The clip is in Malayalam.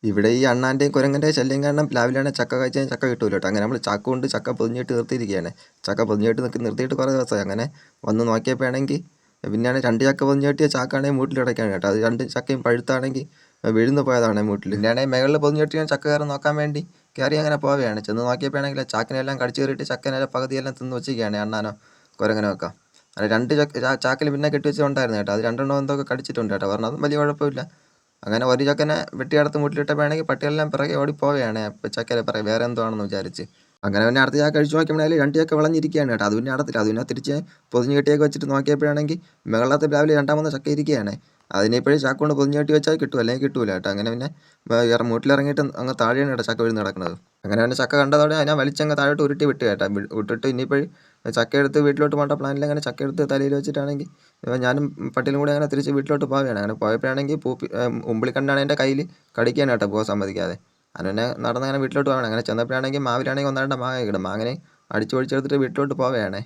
ഇവിടെ ഈ അണ്ണാൻ്റെയും കുരങ്ങൻ്റെയും ശല്യം കാരണം പ്ലാവിലാണെങ്കിൽ ചക്ക കഴിച്ചാൽ ചക്ക കിട്ടൂല കേട്ടോ. അങ്ങനെ നമ്മൾ ചക്ക കൊണ്ട് ചക്ക പൊതിഞ്ഞിട്ട് നിർത്തിയിരിക്കുകയാണ്. ചക്ക പൊതിഞ്ഞിട്ട് നിർത്തിയിട്ട് കുറേ ദിവസമായി. അങ്ങനെ വന്ന് നോക്കിയപ്പോഴാണെങ്കിൽ പിന്നെയാണ് 2 ചക്ക പൊതിഞ്ഞ് കെട്ടിയ ചാക്കാണെങ്കിൽ മൂട്ടിൽ കിടക്കുകയാണ് കേട്ടോ. അത് 2 ചക്കയും പഴുത്താണെങ്കിൽ വീഴുന്നു പോയതാണ് മൂട്ടിൽ. പിന്നെയാണെങ്കിൽ മുകളിൽ പൊതിഞ്ഞ് കെട്ടിയ ചക്ക കയറി നോക്കാൻ വേണ്ടി കയറി അങ്ങനെ പോവുകയാണ്. ചെന്ന് നോക്കിയപ്പോഴാണെങ്കിൽ ചാക്കിനെല്ലാം കടിച്ചു കയറിയിട്ട് ചക്കനെല്ലാം പകുതിയെല്ലാം തിന്ന് വെച്ചിരിക്കുകയാണ് അണ്ണാനോ കുരങ്ങനോ ഒക്കെ. അങ്ങനെ 2 ചാക്കിൽ പിന്നെ കെട്ടി വെച്ചിട്ടുണ്ടായിരുന്നു കേട്ടോ. അത് 2 എന്തൊക്കെ കടിച്ചിട്ടുണ്ട് കേട്ടോ. പറഞ്ഞത് അതും വലിയ കുഴപ്പമില്ല. അങ്ങനെ ഒരു ചക്കനെ വെട്ടിയടുത്ത് മുട്ടിലിട്ടപ്പോഴാണെങ്കിൽ പട്ടിയെല്ലാം പിറകെ ഓടിപ്പോവുകയാണ് ചക്കരെ പിറകെ വേറെ എന്തോ ആണെന്ന് വിചാരിച്ച്. അങ്ങനെ പിന്നെ അടുത്ത ചക്ക കഴിച്ചു നോക്കിയപ്പോഴാണെങ്കിൽ 2 ചക്ക വിളഞ്ഞിരിക്കുകയാണ് കേട്ടോ. അത് പിന്നെ അടത്തില്ല. അത് പിന്നെ തിരിച്ച് പൊതിഞ്ഞ് കെട്ടിയൊക്കെ വെച്ചിട്ട് നോക്കിയപ്പോഴാണെങ്കിൽ മുകളിലത്തെ പ്ലാവിൽ 2ാമത്തെ ചക്ക ഇരിക്കുകയാണ്. അതിനിപ്പോഴും ചക്ക കൊണ്ട് പൊതിഞ്ഞ് കെട്ടി വെച്ചാൽ കിട്ടും, അല്ലെങ്കിൽ കിട്ടൂല കേട്ടോ. അങ്ങനെ പിന്നെ മൂട്ടിലിറങ്ങിയിട്ട് അങ്ങ് താഴെയാണ് കേട്ടോ ചക്ക വീഴുന്ന് കിടക്കുന്നത്. അങ്ങനെ പിന്നെ ചക്ക കണ്ടതോടെ അതിനെ വലിച്ചങ്ങ് താഴോട്ട് ഉരുട്ടി വിട്ട് കേട്ടോ. വിട്ടിട്ട് ഇനിയിപ്പോഴും ചക്ക എടുത്ത് വീട്ടിലോട്ട് പോകേണ്ട പ്ലാനിൽ അങ്ങനെ ചക്ക എടുത്ത് തലയിൽ വെച്ചിട്ടാണെങ്കിൽ ഞാനും പട്ടിയിലും കൂടി അങ്ങനെ തിരിച്ച് വീട്ടിലോട്ട് പോവുകയാണ്. അങ്ങനെ പോയപ്പോഴാണെങ്കിൽ ഉമ്പിളിക്കണ്ണാണ് എൻ്റെ കയ്യിൽ കടിക്കുകയാണ് കേട്ടോ, പോകാൻ സമ്മതിക്കാതെ. അങ്ങനെ നടന്നങ്ങനെ വീട്ടിലോട്ട് പോവുകയാണ്. അങ്ങനെ ചെന്നപ്പോഴാണെങ്കിൽ മാവിലാണെങ്കിൽ 1-2 മാങ്ങ കിട്ടും. മാങ്ങനെ അടിച്ച് പൊളിച്ചെടുത്തിട്ട് വീട്ടിലോട്ട് പോവുകയാണേ.